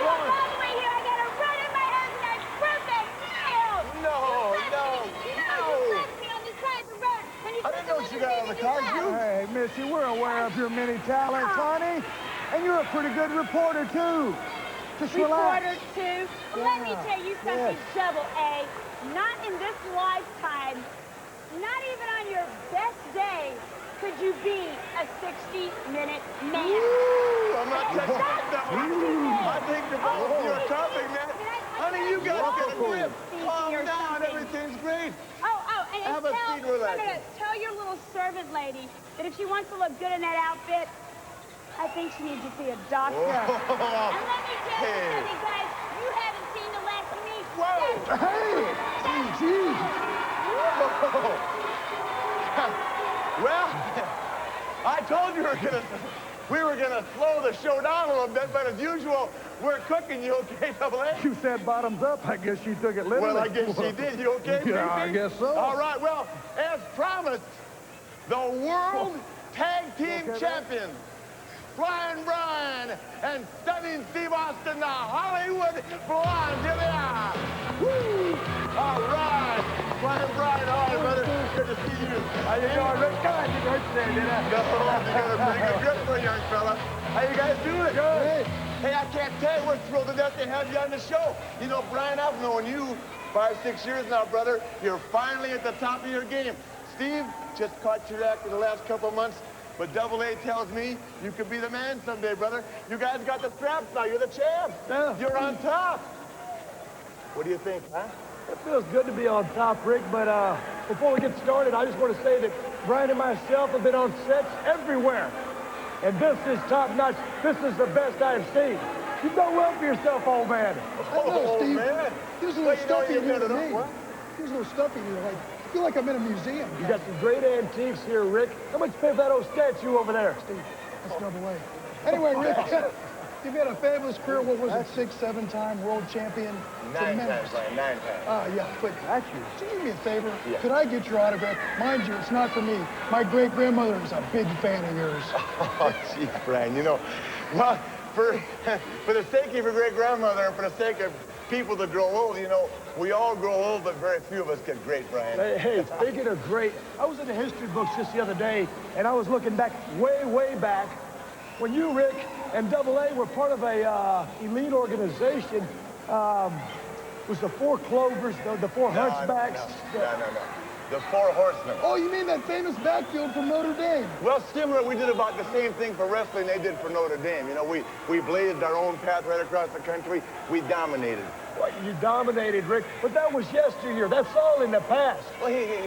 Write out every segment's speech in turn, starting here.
all the way here. I got a run in my hands and I'm perfect. No. You left me on the side of the road. I didn't know she got out of the car. Hey, Missy, we're aware of your many talents, honey. And you're a pretty good reporter, too. Just relax. Reporter, too? Well, let me tell you something, Double A. Not in this lifetime, not even on your best day, could you be a 60-minute man. Ooh, I'm not touching that one. I think the ball you're topping, man. Honey, you got a grip. Calm down. Everything's great. And have a seat, relax. Tell your little servant lady that if she wants to look good in that outfit, I think she needs to see a doctor. And let me tell you something, guys. You haven't seen the last of me. Whoa! Hey! Gee! Well, I told you we were gonna slow the show down a little bit, but as usual, we're cooking. You okay, Double A? You said bottoms up. I guess she took it literally. Well, I guess she did. You okay, Yeah, I guess so. All right, well, as promised, the World Tag Team Champions, Flying Brian and Stunning Steve Austin, the Hollywood Blondes. Here they are. Woo! All right. Flying Brian, all right, brother. Good to see you. How you doing, Rick? God, you hurt today, didn't I? No, you got a pretty good grip for a young fella. How you guys doing? Good. Hey, I can't tell you, we're thrilled to death to have you on the show. You know, Brian, I've known you 5-6 years now, brother. You're finally at the top of your game. Steve just caught your act in the last couple of months, but Double A tells me you could be the man someday, brother. You guys got the straps now. You're the champ. Yeah. You're on top. What do you think, huh? It feels good to be on top, Rick, but before we get started, I just want to say that Brian and myself have been on sets everywhere. And this is top-notch. This is the best I've seen. You've done well for yourself, old man. Oh, Steve. man. There's a Well, little you know, stuff you in here got it to up. me. What? There's a little stuff in here. I feel like I'm in a museum. You got some great antiques here, Rick. How much you pay for that old statue over there? Steve, that's Double A. Anyway, Rick, you've had a fabulous career. What was it, 6, 7-time world champion? 9 times, Brian, 9 times. Yeah, but That's you. can you do me a favor? Yeah. Could I get your autograph? Mind you, it's not for me. My great-grandmother is a big fan of yours. Oh, gee, Brian, you know, well, for the sake of your great-grandmother and for the sake of people that grow old, you know, we all grow old, but very few of us get great, Brian. Hey, speaking of great, I was in the history books just the other day, and I was looking back, way back, when you, Rick, and Double A were part of a elite organization. Was the Four Clovers, the Four Hunchbacks? No. The Four Horsemen. Oh, you mean that famous backfield from Notre Dame? Well, similar, we did about the same thing for wrestling they did for Notre Dame. You know, we blazed our own path right across the country. We dominated. Well, you dominated, Rick, but that was yesteryear. That's all in the past. Well, If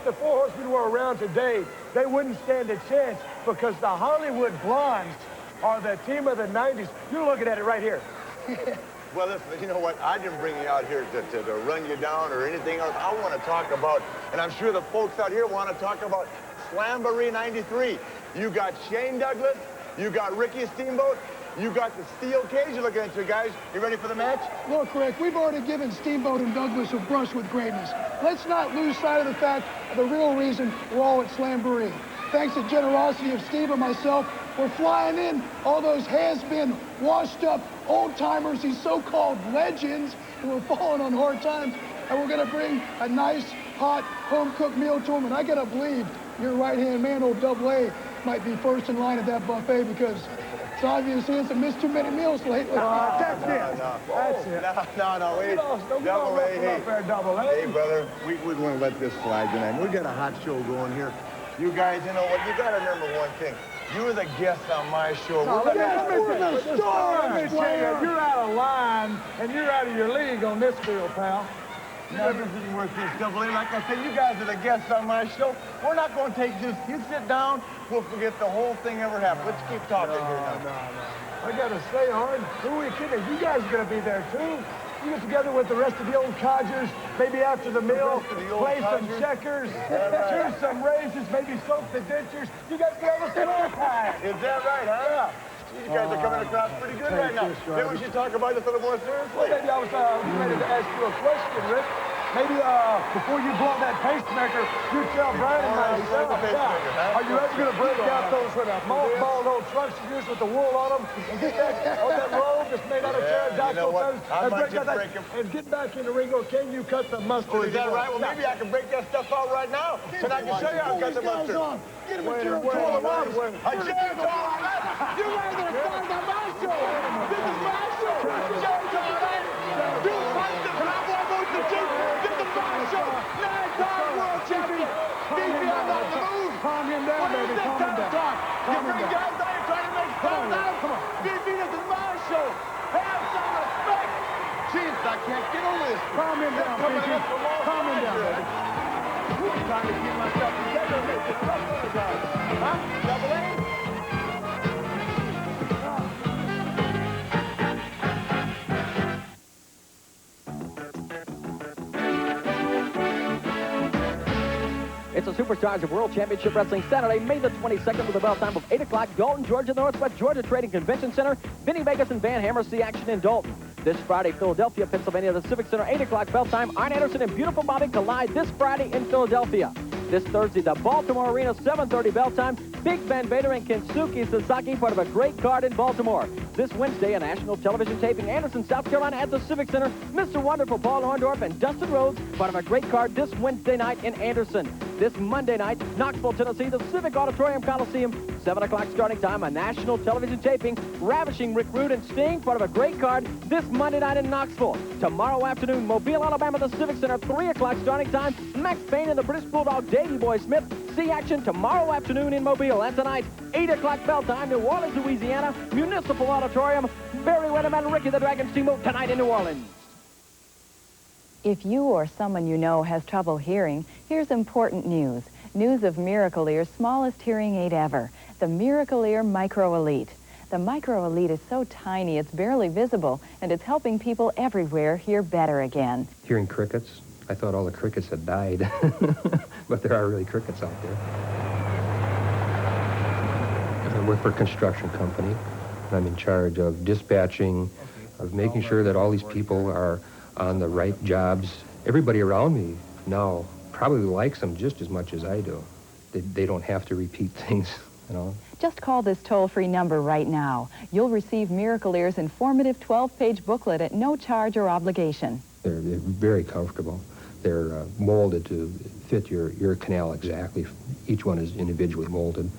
the Four Horsemen were around today, they wouldn't stand a chance because the Hollywood Blondes are the team of the 90s. You're looking at it right here. Well, listen, you know what? I didn't bring you out here to run you down or anything else. I want to talk about, and I'm sure the folks out here want to talk about Slamboree 93. You got Shane Douglas, you got Ricky Steamboat, you got the steel cage. You're looking at you guys. You ready for the match? Look, Rick, we've already given Steamboat and Douglas a brush with greatness. Let's not lose sight of the fact of the real reason we're all at Slamboree. Thanks to the generosity of Steve and myself, we're flying in all those has-been, washed-up old-timers, these so-called legends who are falling on hard times, and we're going to bring a nice, hot, home-cooked meal to them. And I got to believe your right-hand man, old Double A, might be first in line at that buffet because it's obvious he hasn't missed too many meals lately. That's it. That's it. No, wait. Double A, hey, brother, we're going to let this slide tonight. We got a hot show going here. You guys, you know what? You got to remember one thing. You were the guest on my show. Let me tell you, you're out of line, and you're out of your league on this field, pal. Everything worth this, Double A. Like I said, you guys are the guests on my show. We're not going to take this. You sit down, we'll forget the whole thing ever happened. Let's keep talking here now. No. I got to say, Hard, who are you kidding? You guys are going to be there, too. You get together with the rest of the old codgers, maybe after the meal, play some checkers, choose some raises, maybe soak the dentures. You guys can have a cigar pie. Is that right, huh? You guys are coming across pretty good right now. Maybe we should talk about this a little more seriously. Maybe I was ready to ask you a question, Rick. Maybe before you blow that pacemaker, you tell Brian and myself, are you ever going to break out those mothballed old trucks you use with the wool on them and get that robe that's made out of back know what? I and might break just that break him. and get back in the ring, or can you cut the mustard? Oh, is that right? Well, maybe I can break that stuff out right now, and I can show you how to cut the mustard. Get him a Wait, Jericho. wait, Pull him out. wait. A Jericho! You guys are starting the my show! This is my show! Jericho, right? You fight the cowboy boots the chief! This is my show! 9-time world champion! Stevie, I'm on the move! Calm him down, What is baby. this Calm kind him of down. talk? You Calm him bring down. guys out here trying to make stuff out? Come on. Stevie, this is my show! Have some respect! Chief, I can't get over this. Calm him down, Coming Pinky. in from all Calm him down, sides, baby. I'm trying to keep myself together and make this tough for the guys. Huh? Double A? It's the Superstars of World Championship Wrestling Saturday, May the 22nd with a bell time of 8 o'clock. Dalton, Georgia, the Northwest Georgia Trading Convention Center. Vinny Vegas and Van Hammer see action in Dalton. This Friday, Philadelphia, Pennsylvania, the Civic Center, 8 o'clock bell time. Arn Anderson and Beautiful Bobby collide this Friday in Philadelphia. This Thursday, the Baltimore Arena, 7:30 bell time. Big Van Vader and Kensuke Sasaki, part of a great card in Baltimore. This Wednesday, a national television taping, Anderson, South Carolina, at the Civic Center. Mr. Wonderful, Paul Orndorff, and Dustin Rhodes, part of a great card this Wednesday night in Anderson. This Monday night, Knoxville, Tennessee, the Civic Auditorium Coliseum, 7 o'clock starting time, a national television taping, Ravishing Rick Rude and Sting, part of a great card this Monday night in Knoxville. Tomorrow afternoon, Mobile, Alabama, the Civic Center, 3 o'clock starting time, Max Payne and the British Bulldog Davey Boy Smith see action tomorrow afternoon in Mobile. And tonight, 8 o'clock bell time, New Orleans, Louisiana, Municipal Auditorium, Barry Windham and Ricky the Dragon Steamboat tonight in New Orleans. If you or someone you know has trouble hearing, here's important news. News of Miracle Ear's smallest hearing aid ever, the Miracle Ear Micro Elite. The Micro Elite is so tiny it's barely visible, and it's helping people everywhere hear better again. Hearing crickets. I thought all the crickets had died, but there are really crickets out there. I work for a construction company, and I'm in charge of dispatching, of making sure that all these people are on the right jobs. Everybody around me now probably likes them just as much as I do. They don't have to repeat things, you know. Just call this toll-free number right now. You'll receive Miracle Ear's informative 12-page booklet at no charge or obligation. They're very comfortable. They're molded to fit your ear canal exactly. Each one is individually molded,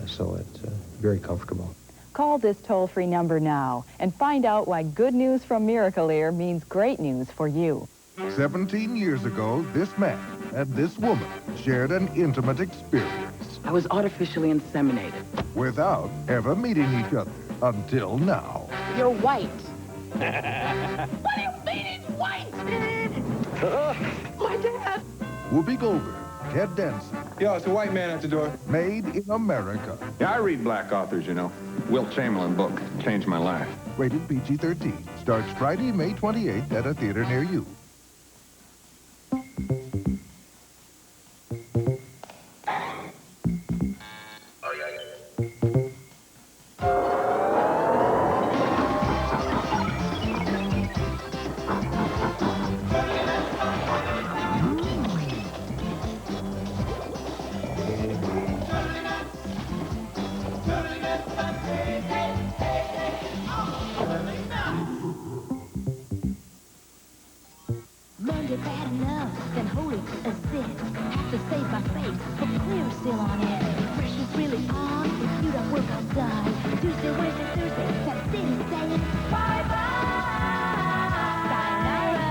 so it's very comfortable. Call this toll-free number now and find out why good news from Miracle Ear means great news for you. 17 years ago, this man and this woman shared an intimate experience I was artificially inseminated. without ever meeting each other until now. You're white. What do you mean he's white? My dad. Whoopi Goldberg, Ted Danson, Yo, it's a white man at the door. made in America. Yeah, I read black authors, you know. Wilt Chamberlain book changed my life. Rated PG-13. Starts Friday, May 28th at a theater near you. Monday bad enough, then holy a sin. Have to save my face, but clear still on it. Pressure's really on, if you don't work outside. Tuesday, Wednesday, Thursday, that city's saying bye-bye. Sayonara.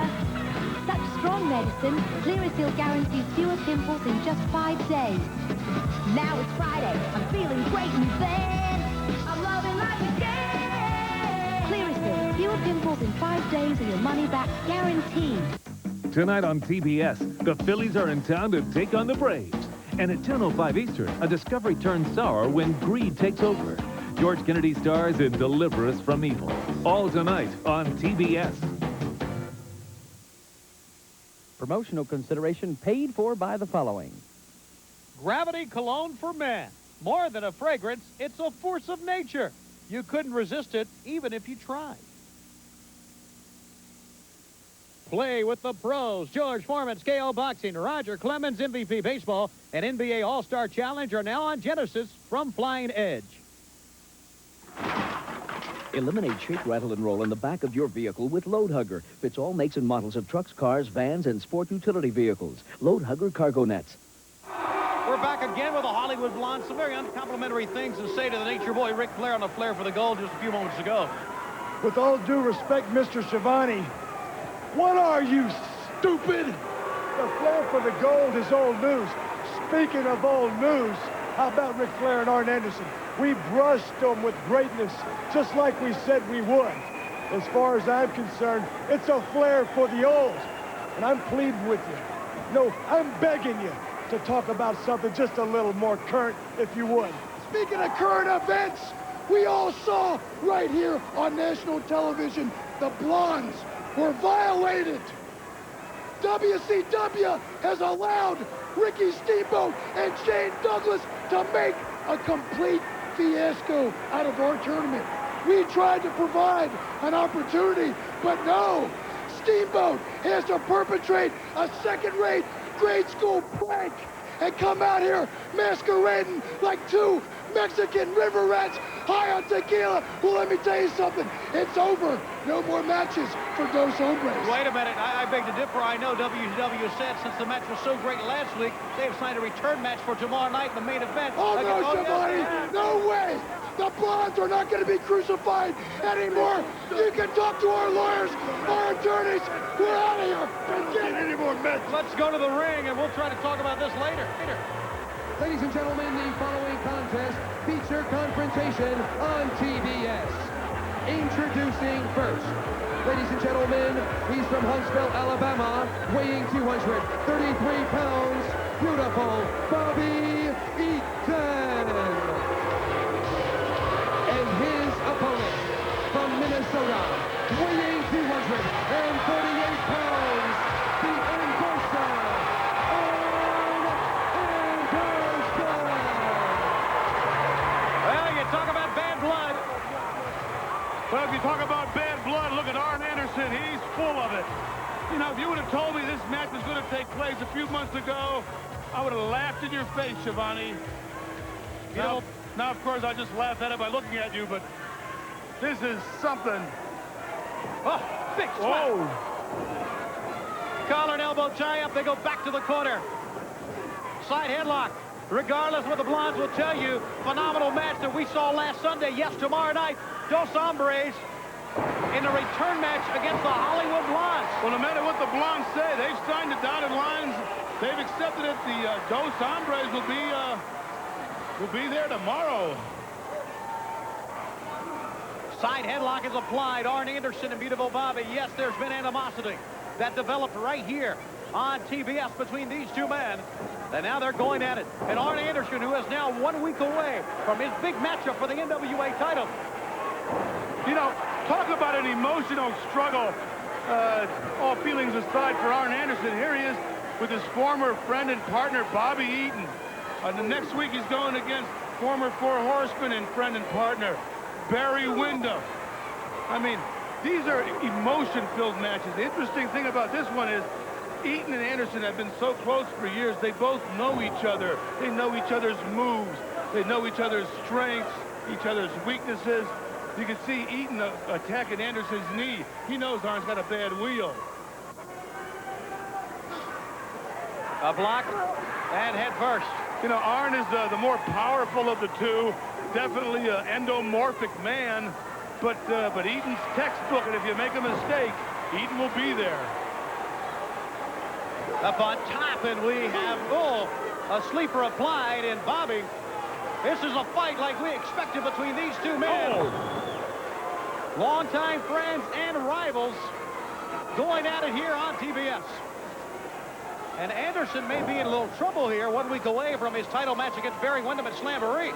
Such strong medicine, Clearasil guarantees fewer pimples in just 5 days. Now it's Friday, I'm feeling great, and then I'm loving life again. Clearasil, fewer pimples in 5 days or your money back guaranteed. Tonight on TBS, the Phillies are in town to take on the Braves. And at 10:05 Eastern, a discovery turns sour when greed takes over. George Kennedy stars in Deliver Us from Evil. All tonight on TBS. Promotional consideration paid for by the following. Gravity Cologne for Men. More than a fragrance, it's a force of nature. You couldn't resist it even if you tried. Play with the pros. George Foreman, Scale Boxing, Roger Clemens, MVP Baseball, and NBA All-Star Challenge are now on Genesis from Flying Edge. Eliminate shake, rattle, and roll in the back of your vehicle with Load Hugger. Fits all makes and models of trucks, cars, vans, and sport utility vehicles. Load Hugger cargo nets. We're back again with the Hollywood Blondes. Some very uncomplimentary things to say to the Nature Boy Ric Flair on the Flair for the Gold just a few moments ago. With all due respect, Mr. Schiavone, what are you, stupid? The Flair for the Gold is old news. Speaking of old news, how about Ric Flair and Arn Anderson? We brushed them with greatness, just like we said we would. As far as I'm concerned, it's a Flair for the old. And I'm pleading with you. No, I'm begging you to talk about something just a little more current, if you would. Speaking of current events, we all saw right here on national television, the Blondes were violated. WCW has allowed Ricky Steamboat and Shane Douglas to make a complete fiasco out of our tournament. We tried to provide an opportunity, but no. Steamboat has to perpetrate a second-rate grade school prank and come out here masquerading like two Mexican river rats high on tequila. Well, let me tell you something. It's over. No more matches for Dos Hombres. Wait a minute. I beg to differ. I know WCW said since the match was so great last week, they have signed a return match for tomorrow night in the main event. Oh, no, Schiavone. Yes. No way. The Blondes are not going to be crucified anymore. You can talk to our lawyers, our attorneys. We're out of here. Can't get any more matches. Let's go to the ring, and we'll try to talk about this later. Ladies and gentlemen, the following contest feature confrontation on TBS. Introducing first. Ladies and gentlemen, he's from Huntsville, Alabama, weighing 233 pounds, beautiful Bobby Eaton. And his opponent from Minnesota, weighing 248 pounds, the Enforcer, Arn Anderson. Well, you talk about bad blood. Well, if you talk about bad blood, look at Arn Anderson. He's full of it. You know, if you would have told me this match was going to take place a few months ago, I would have laughed in your face, Schiavone. Now, of course, I just laughed at it by looking at you, but this is something. Oh, big swing. Collar and elbow tie-up. They go back to the corner. Side headlock. Regardless what the Blondes will tell you, phenomenal match that we saw last Sunday. Yes, tomorrow night, Dos Hombres in a return match against the Hollywood Blondes. Well, no matter what the Blondes say, they've signed the dotted lines. They've accepted it. The Dos Hombres will be there tomorrow. Side headlock is applied. Arn Anderson and beautiful Bobby. Yes, there's been animosity that developed right here on TBS between these two men. And now they're going at it. And Arn Anderson, who is now 1 week away from his big matchup for the NWA title. You know, talk about an emotional struggle. All feelings aside for Arn Anderson, here he is with his former friend and partner, Bobby Eaton. The next week he's going against former Four Horsemen and friend and partner, Barry Windham. I mean, these are emotion-filled matches. The interesting thing about this one is Eaton and Anderson have been so close for years. They both know each other. They know each other's moves. They know each other's strengths, each other's weaknesses. You can see Eaton attacking Anderson's knee. He knows Arn's got a bad wheel. A block and head first. You know, Arn is the more powerful of the two. Definitely an endomorphic man. But Eaton's textbook, and if you make a mistake, Eaton will be there. Up on top, and we have, a sleeper applied, and Bobby. This is a fight like we expected between these two men. Longtime friends and rivals going at it here on TBS. And Anderson may be in a little trouble here 1 week away from his title match against Barry Windham at Slamboree.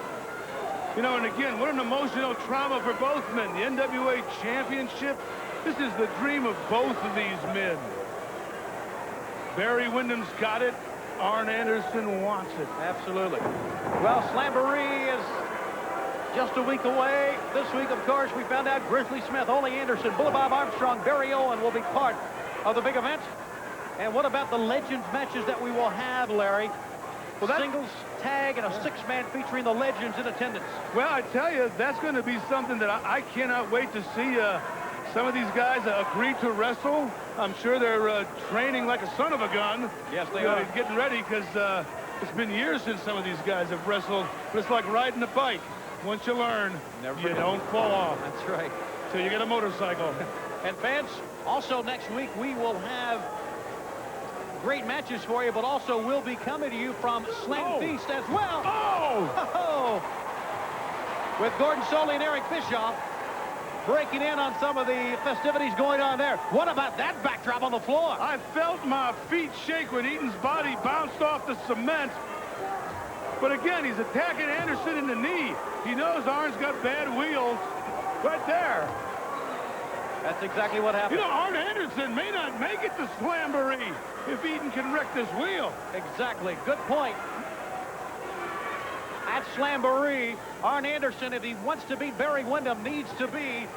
You know, and again, what an emotional trauma for both men. The NWA Championship, this is the dream of both of these men. Barry Windham's got it. Arn Anderson wants it. Absolutely. Well, Slamboree is just a week away. This week, of course, we found out Grizzly Smith, Ole Anderson, Bullet Bob Armstrong, Barry Owen will be part of the big event. And what about the Legends matches that we will have, Larry? Well, Singles tag and a six-man featuring the legends in attendance. Well, I tell you, that's going to be something that I cannot wait to see. Some of these guys agree to wrestle. I'm sure they're training like a son of a gun. Yes, they are. Getting ready because it's been years since some of these guys have wrestled. But it's like riding a bike. Once you learn, you don't fall off. That's right. Till you get a motorcycle. And fans, also next week we will have great matches for you, but also we'll be coming to you from Slam Feast as well. Oh! With Gordon Soley and Eric Bischoff breaking in on some of the festivities going on there. What about that backdrop on the floor? I felt my feet shake when Eaton's body bounced off the cement. But again, he's attacking Anderson in the knee. He knows Arn's got bad wheels. Right there. That's exactly what happened. You know, Arn Anderson may not make it to Slamboree if Eaton can wreck this wheel. Exactly. Good point. At Slamboree, Arn Anderson, if he wants to beat Barry Windham, needs to be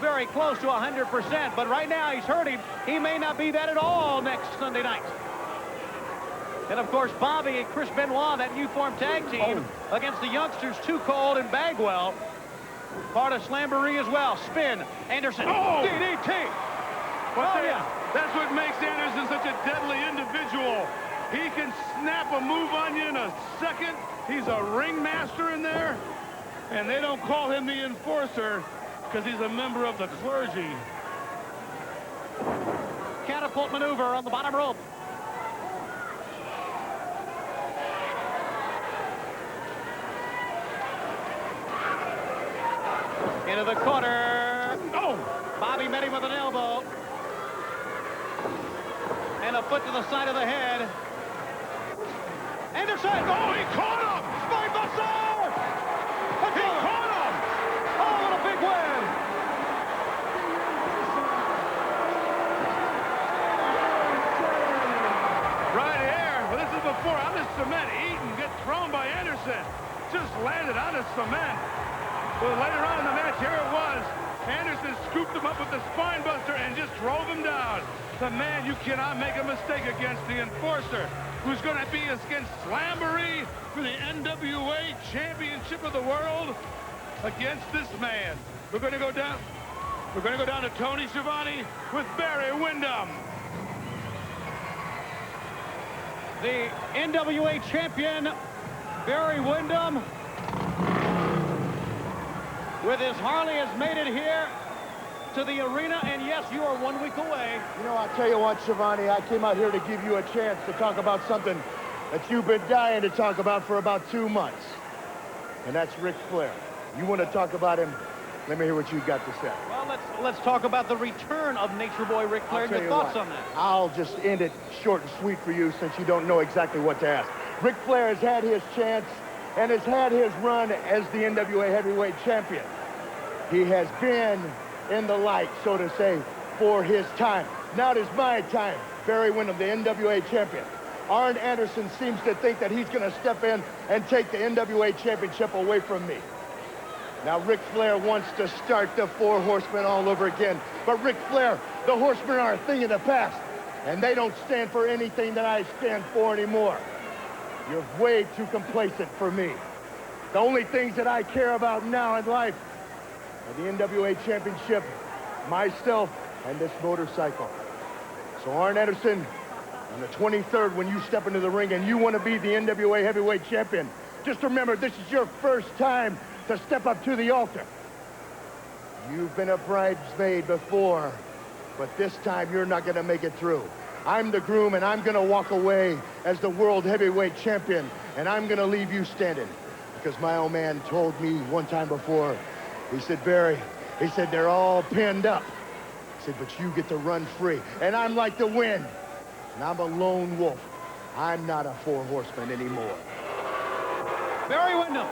very close to 100%. But right now, he's hurting. He may not be that at all next Sunday night. And, of course, Bobby and Chris Benoit, that new formed tag team against the youngsters, Too Cold and Bagwell. Part of Slamboree as well. Spin. Anderson. DDT. That's what makes Anderson such a deadly individual. He can snap a move on you in a second. He's a ringmaster in there. And they don't call him the enforcer because he's a member of the clergy. Catapult maneuver on the bottom rope. Into the corner. Bobby met him with an elbow. And a foot to the side of the head. Anderson. He caught him. Spine buster. He caught him. Oh, what a big win. Right here. Well, this is before on the cement. Eaton gets thrown by Anderson. Just landed on the cement. Well, later on in the match, here it was. Anderson scooped him up with the spine buster and just drove him down. The man you cannot make a mistake against, the enforcer, who's going to be against Slamboree for the NWA Championship of the World against this man. We're going to go down. We're going to go down to Tony Schiavone with Barry Windham. The NWA champion, Barry Windham, with his Harley, has made it here to the arena, and yes, you are 1 week away. You know, I'll tell you what, Schiavone, I came out here to give you a chance to talk about something that you've been dying to talk about for about 2 months, and that's Ric Flair. You want to talk about him? Let me hear what you've got to say. Well, let's talk about the return of Nature Boy Ric Flair. Your thoughts on that? I'll just end it short and sweet for you since you don't know exactly what to ask. Ric Flair has had his chance and has had his run as the NWA Heavyweight Champion. He has been in the light, so to say, for his time. Now it is my time. Barry Windham, the NWA Champion. Arn Anderson seems to think that he's going to step in and take the NWA Championship away from me. Now, Ric Flair wants to start the Four Horsemen all over again. But Ric Flair, the Horsemen are a thing of the past. And they don't stand for anything that I stand for anymore. You're way too complacent for me. The only things that I care about now in life are the NWA Championship, myself, and this motorcycle. So, Arn Anderson, on the 23rd, when you step into the ring and you want to be the NWA Heavyweight Champion, just remember, this is your first time to step up to the altar. You've been a bridesmaid before, but this time you're not going to make it through. I'm the groom, and I'm going to walk away as the World Heavyweight Champion, and I'm going to leave you standing. Because my old man told me one time before, he said, Barry, he said, they're all pinned up. He said, but you get to run free. And I'm like the wind, and I'm a lone wolf. I'm not a four horseman anymore. Barry Windham.